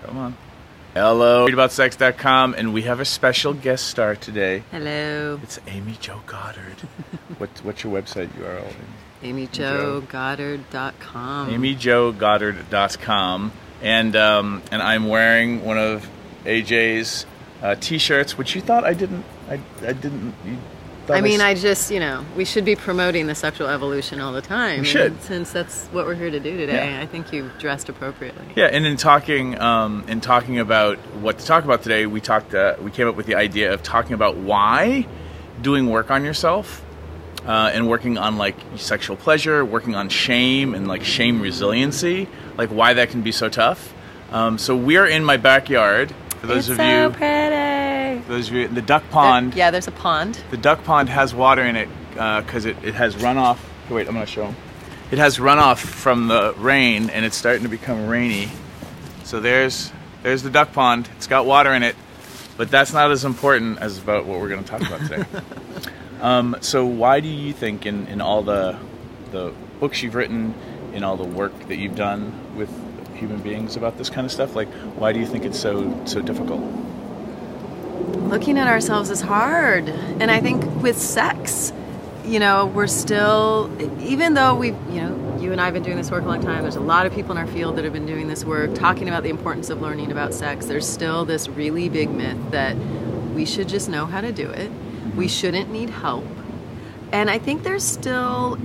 Come on. Hello, readaboutsex.com, and we have a special guest star today. Hello. It's Amy Jo Goddard. What's your website URL? AmyJoGoddard.com. AmyJoGoddard.com. And I'm wearing one of AJ's t-shirts, which you thought I didn't. I mean, I just, we should be promoting the sexual evolution all the time. We should. And since that's what we're here to do today, Yeah. I think you've dressed appropriately. Yeah, and in talking about what to talk about today, we came up with the idea of talking about why doing work on yourself and working on like sexual pleasure, working on shame and like shame resiliency, like why that can be so tough. So we're in my backyard. For those of you, so pretty. Those of you, the duck pond. Yeah, there's a pond. The duck pond has water in it because it has runoff. Wait, I'm going to show them. It has runoff from the rain, and it's starting to become rainy. So there's the duck pond. It's got water in it, but that's not as important as about what we're going to talk about today. So why do you think in all the books you've written, in all the work that you've done with human beings about this kind of stuff, like why do you think it's so difficult? Looking at ourselves is hard. And I think with sex, we're still, even though you and I have been doing this work a long time, there's a lot of people in our field that have been doing this work, talking about the importance of learning about sex. There's still this really big myth that we should just know how to do it. We shouldn't need help. And I think there's still,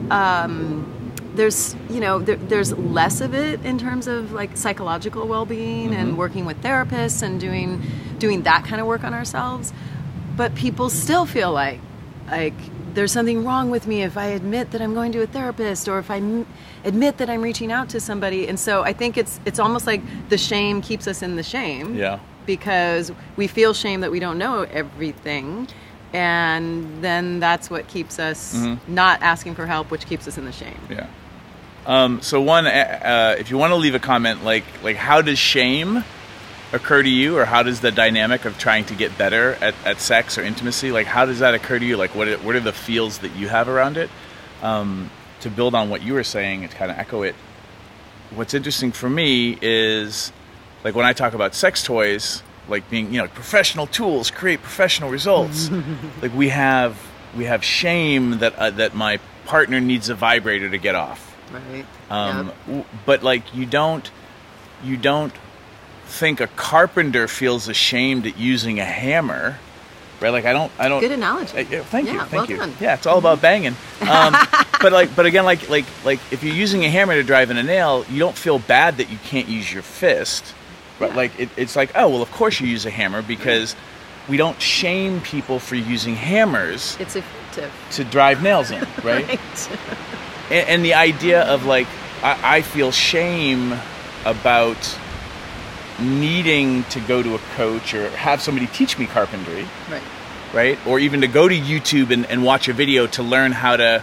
there's less of it in terms of like psychological well-being and working with therapists and doing that kind of work on ourselves. But people still feel like there's something wrong with me if I admit that I'm going to a therapist or if I admit that I'm reaching out to somebody. And so I think it's almost like the shame keeps us in the shame. Yeah. Because we feel shame that we don't know everything. And then that's what keeps us not asking for help, which keeps us in the shame. Yeah. So one, if you want to leave a comment, like how does shame occur to you, or how does the dynamic of trying to get better at sex or intimacy, like how does that occur to you? Like what are the feels that you have around it? To build on what you were saying and kind of echo it, what's interesting for me is like when I talk about sex toys, like being professional tools create professional results. Like we have shame that my partner needs a vibrator to get off. Right. But like you don't think a carpenter feels ashamed at using a hammer, right? Like I don't. Good analogy. Thank you. Done. Yeah, it's all about banging. But again, like if you're using a hammer to drive in a nail, you don't feel bad that you can't use your fist. Right? Yeah. Like it's like, oh well, of course you use a hammer because we don't shame people for using hammers. It's effective to drive nails in, right? Right. And the idea of like, I feel shame about needing to go to a coach or have somebody teach me carpentry, right? Or even to go to YouTube and watch a video to learn how to,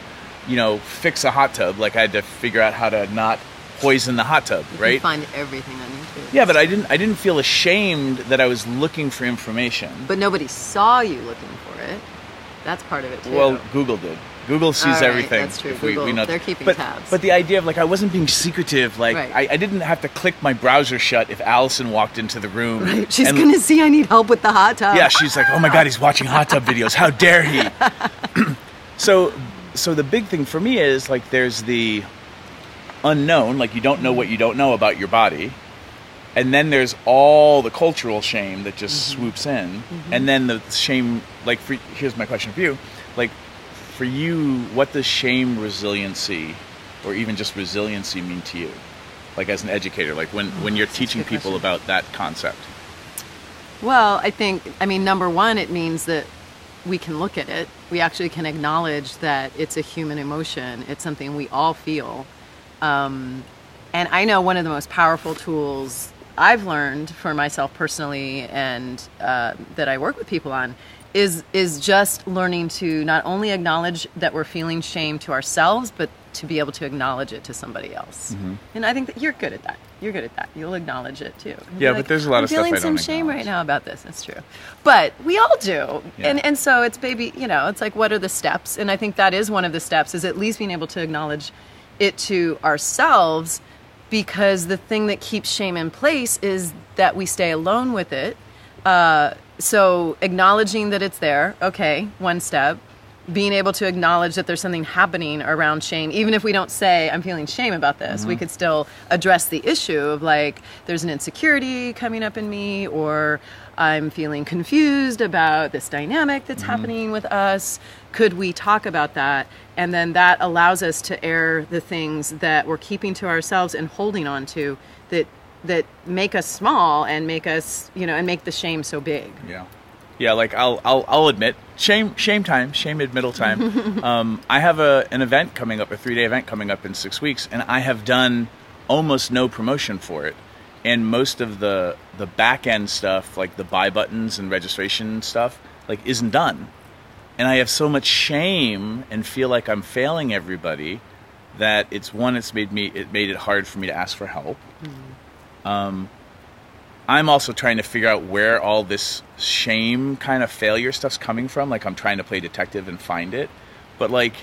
fix a hot tub. Like I had to figure out how to not poison the hot tub, right? You can find everything on YouTube. Yeah, but I didn't feel ashamed that I was looking for information. But nobody saw you looking for it. That's part of it too. Well, Google did. Google sees everything. That's true. Google, we know. They're keeping tabs. But the idea of like I wasn't being secretive. Like I didn't have to click my browser shut if Allison walked into the room. Right. She's gonna see I need help with the hot tub. Yeah, she's like, oh my God, he's watching hot tub videos. How dare he? So the big thing for me is like there's the unknown, like you don't know what you don't know about your body. And then there's all the cultural shame that just swoops in. And then the shame, like here's my question for you. Like for you, what does shame resiliency or even just resiliency mean to you? Like as an educator, like when you're teaching people about that concept? Well, I mean, number one, it means that we can look at it. We actually can acknowledge that it's a human emotion. It's something we all feel. And I know one of the most powerful tools I've learned for myself personally and that I work with people on is just learning to not only acknowledge that we're feeling shame to ourselves, but to be able to acknowledge it to somebody else. And I think that you're good at that. You're good at that. You'll acknowledge it too. Yeah, but there's a lot of stuff I don't acknowledge. I'm feeling some shame right now about this. That's true. But we all do. Yeah. And so it's it's like, what are the steps? And I think that is one of the steps, is at least being able to acknowledge it to ourselves, because the thing that keeps shame in place is that we stay alone with it. So acknowledging that it's there, okay, one step. Being able to acknowledge that there's something happening around shame, even if we don't say, I'm feeling shame about this, we could still address the issue of like, there's an insecurity coming up in me, or I'm feeling confused about this dynamic that's happening with us. Could we talk about that? And then that allows us to air the things that we're keeping to ourselves and holding on to that make us small and make us, and make the shame so big. Yeah, like I'll admit, shame admittal time. I have an event coming up, a 3-day event coming up in 6 weeks, and I have done almost no promotion for it. And most of the back end stuff, like the buy buttons and registration stuff, like isn't done. And I have so much shame and feel like I'm failing everybody that it's made it hard for me to ask for help. I'm also trying to figure out where all this shame kind of failure stuff's coming from. Like I'm trying to play detective and find it. But like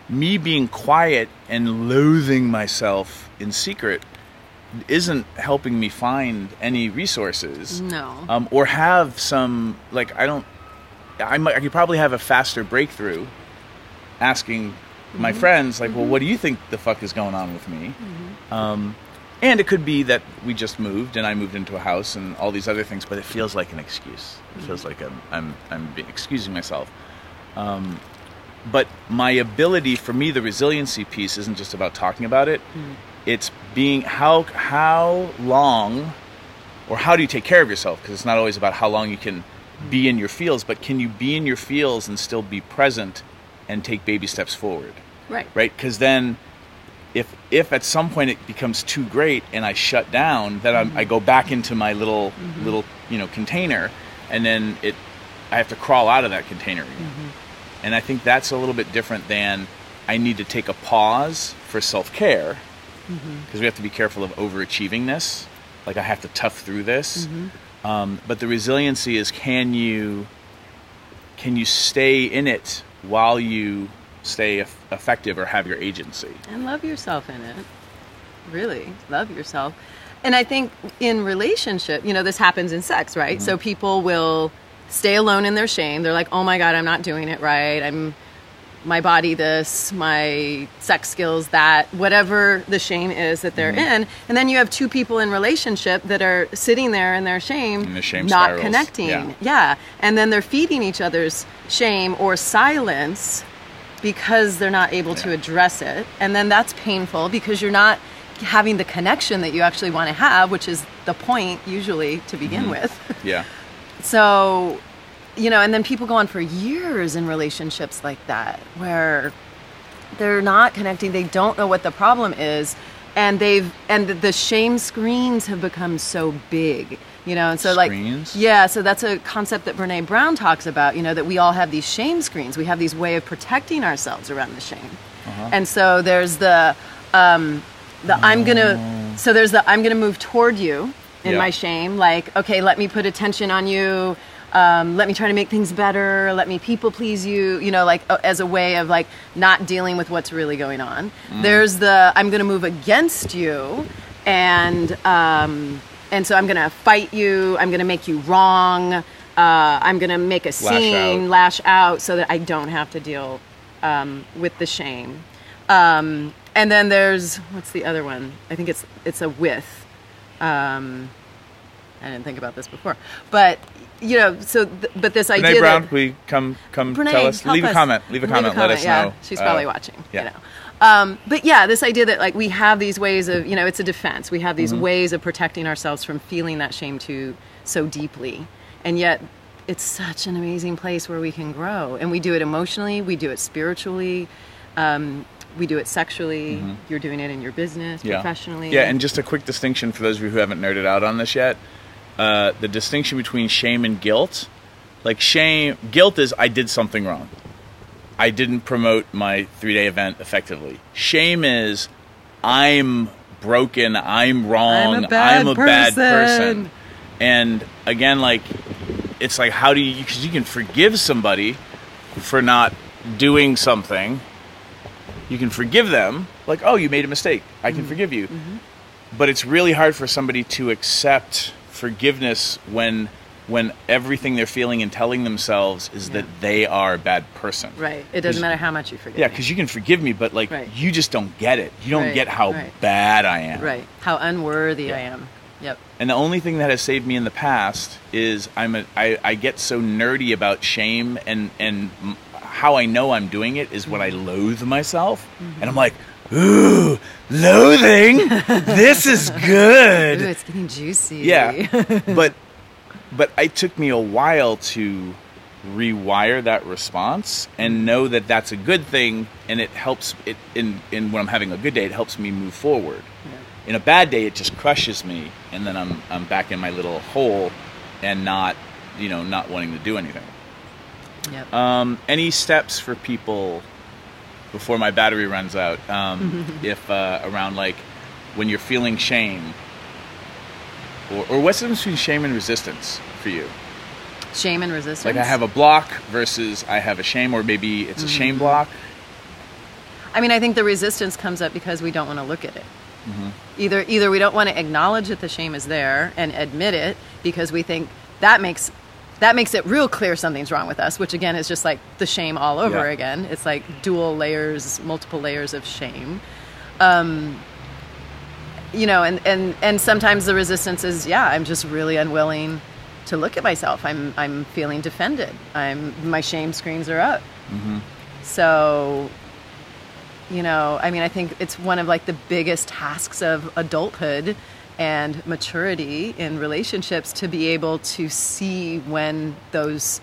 me being quiet and loathing myself in secret isn't helping me find any resources. No. Or have some, like I could probably have a faster breakthrough asking my friends, like, well, what do you think the fuck is going on with me? And it could be that we just moved and I moved into a house and all these other things, but it feels like an excuse. It feels like I'm excusing myself. But my ability, for me, the resiliency piece isn't just about talking about it. It's being how long, or how do you take care of yourself? Because it's not always about how long you can be in your feels, but can you be in your feels and still be present and take baby steps forward? Right. Because then if at some point it becomes too great and I shut down, then I go back into my little container, and then I have to crawl out of that container again. And I think that's a little bit different than I need to take a pause for self-care, because we have to be careful of overachieving-ness. Like I have to tough through this. But the resiliency is, can you stay in it while you stay effective or have your agency? And love yourself in it. Really, love yourself. And I think in relationship, this happens in sex, right? So people will stay alone in their shame. They're like, oh my God, I'm not doing it right. My body this, my sex skills that, whatever the shame is that they're in. And then you have two people in relationship that are sitting there in their shame, not spirals. connecting. Yeah. And then they're feeding each other's shame or silence because they're not able to address it. And then that's painful because you're not having the connection that you actually want to have, which is the point usually to begin with. Yeah. So, and then people go on for years in relationships like that, where they're not connecting, they don't know what the problem is, and the shame screens have become so big, and so screens? So that's a concept that Brene Brown talks about, that we all have these shame screens. We have these way of protecting ourselves around the shame. And so there's I'm gonna move toward you in my shame, like, okay, let me put attention on you. Let me try to make things better. Let me people please you, as a way of like not dealing with what's really going on. There's I'm going to move against you, and so I'm going to fight you. I'm going to make you wrong. I'm going to make a scene, lash out, so that I don't have to deal with the shame. And then there's, what's the other one? I think it's a with. I didn't think about this before, but. But this idea Brene Brown, that... we come Brene, tell us. Leave a comment. Let us know. She's probably watching, Yeah. But yeah, this idea that like we have these ways of, it's a defense. We have these ways of protecting ourselves from feeling that shame so deeply. And yet it's such an amazing place where we can grow. And we do it emotionally. We do it spiritually. We do it sexually. You're doing it in your business, professionally. Yeah, and just a quick distinction for those of you who haven't nerded out on this yet. The distinction between shame and guilt. Like guilt is I did something wrong. I didn't promote my 3-day event effectively. Shame is I'm broken, I'm wrong, I'm a bad person. And again, like, it's like, how do you, because you can forgive somebody for not doing something. You can forgive them, like, oh, you made a mistake, I can forgive you. But it's really hard for somebody to accept forgiveness when everything they're feeling and telling themselves is that they are a bad person. Right. It doesn't matter how much you forgive. Yeah, because you can forgive me, but like you just don't get it. You don't get how bad I am. Right. How unworthy I am. Yep. And the only thing that has saved me in the past is I get so nerdy about shame, and how I know I'm doing it is when I loathe myself, and I'm like, ooh, loathing. This is good. Ooh, it's getting juicy. Yeah, but it took me a while to rewire that response and know that that's a good thing, and it helps it in when I'm having a good day, it helps me move forward. Yeah. In a bad day, it just crushes me, and then I'm back in my little hole and not wanting to do anything. Yep. Any steps for people before my battery runs out? If around like when you're feeling shame, or what's the difference between shame and resistance for you? Shame and resistance? Like I have a block versus I have a shame, or maybe it's a shame block. I mean, I think the resistance comes up because we don't want to look at it. Either we don't want to acknowledge that the shame is there and admit it because we think that makes it real clear something's wrong with us, which again is just like the shame all over again. It's like multiple layers of shame. And sometimes the resistance is, I'm just really unwilling to look at myself. I'm feeling defended. My shame screens are up. So, I think it's one of like the biggest tasks of adulthood and maturity in relationships to be able to see when those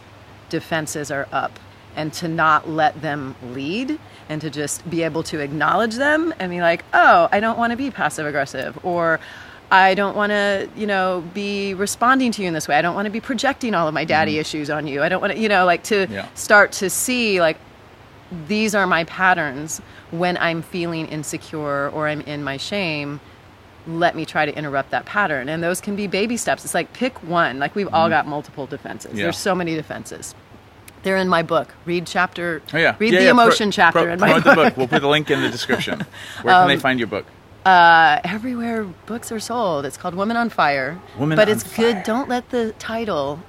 defenses are up and to not let them lead, and to just be able to acknowledge them and be like, oh, I don't want to be passive aggressive, or I don't want to, be responding to you in this way. I don't want to be projecting all of my daddy issues on you. I don't want to, start to see like, these are my patterns when I'm feeling insecure or I'm in my shame. Let me try to interrupt that pattern. And those can be baby steps. It's like pick one. Like we've all got multiple defenses. There's so many defenses. They're in my book. Read the emotion chapter in my book. We'll put the link in the description. Where can they find your book? Everywhere books are sold. It's called Women on Fire. But it's good. Don't let the title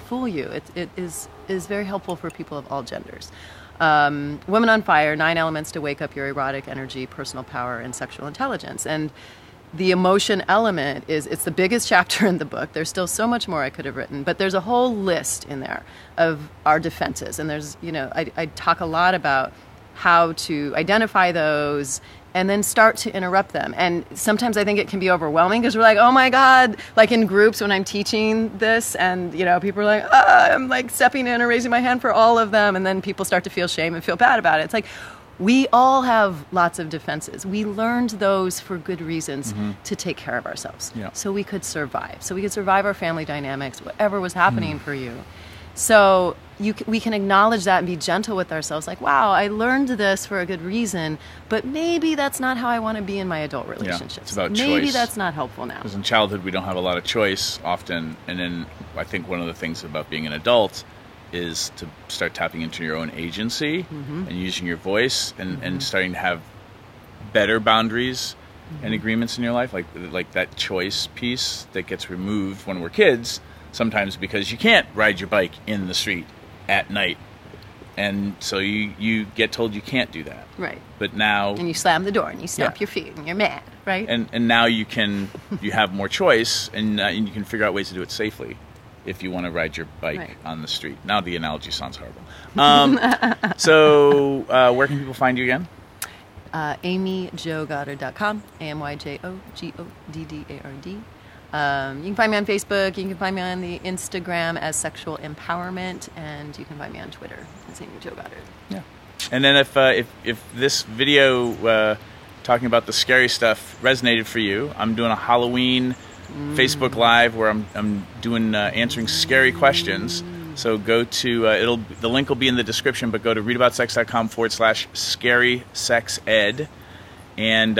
fool you. It is very helpful for people of all genders. Women on Fire, 9 elements to wake up your erotic energy, personal power, and sexual intelligence. And the emotion element it's the biggest chapter in the book. There's still so much more I could have written, but there's a whole list in there of our defenses. And there's, I talk a lot about how to identify those and then start to interrupt them. And sometimes I think it can be overwhelming because we're like, oh my God, like in groups when I'm teaching this and, people are like, I'm like stepping in or raising my hand for all of them. And then people start to feel shame and feel bad about it. It's like, we all have lots of defenses. We learned those for good reasons to take care of ourselves. Yeah. So we could survive. So we could survive our family dynamics, whatever was happening for you. So we can acknowledge that and be gentle with ourselves. Like, wow, I learned this for a good reason, but maybe that's not how I want to be in my adult relationships. It's about maybe choice. That's not helpful now. Because in childhood, we don't have a lot of choice often. And then I think one of the things about being an adult is to start tapping into your own agency and using your voice and starting to have better boundaries and agreements in your life, like that choice piece that gets removed when we're kids, sometimes because you can't ride your bike in the street at night. And so you get told you can't do that. Right. But now... And you slam the door and you stamp your feet and you're mad, right? And now you have more choice and you can figure out ways to do it safely if you want to ride your bike on the street. Now the analogy sounds horrible. So where can people find you again? AmyJoGoddard.com, AmyJoGoddard. You can find me on Facebook, you can find me on the Instagram as Sexual Empowerment, and you can find me on Twitter as Amy Jo Goddard. Yeah. And then if this video talking about the scary stuff resonated for you, I'm doing a Halloween Facebook Live where I'm doing answering scary questions. So go to the link will be in the description, but go to readaboutsexx.com/scary-sex-ed, and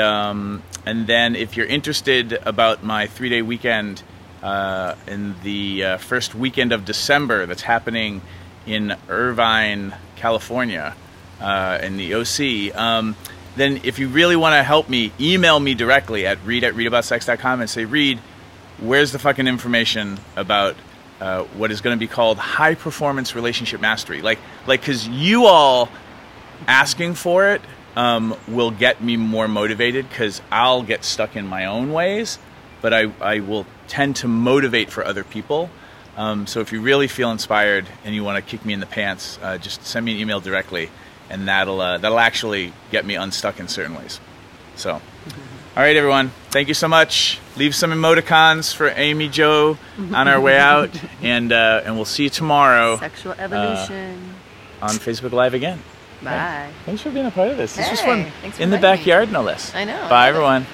then if you're interested about my 3-day weekend in the first weekend of December that's happening in Irvine, California, in the OC, then if you really want to help me, email me directly at reid@readaboutsexx.com and say, Reid, where's the fucking information about what is going to be called high performance relationship mastery? Like, because you all asking for it will get me more motivated, because I'll get stuck in my own ways, but I will tend to motivate for other people. So if you really feel inspired and you want to kick me in the pants, just send me an email directly, and that'll actually get me unstuck in certain ways. So, all right, everyone, thank you so much. Leave some emoticons for Amy Jo on our way out, and we'll see you tomorrow. Sexual evolution. On Facebook Live again. Bye. Thanks for being a part of this. This was Hey, fun. thanks for In the inviting me. backyard, no less. I know. Bye, everyone.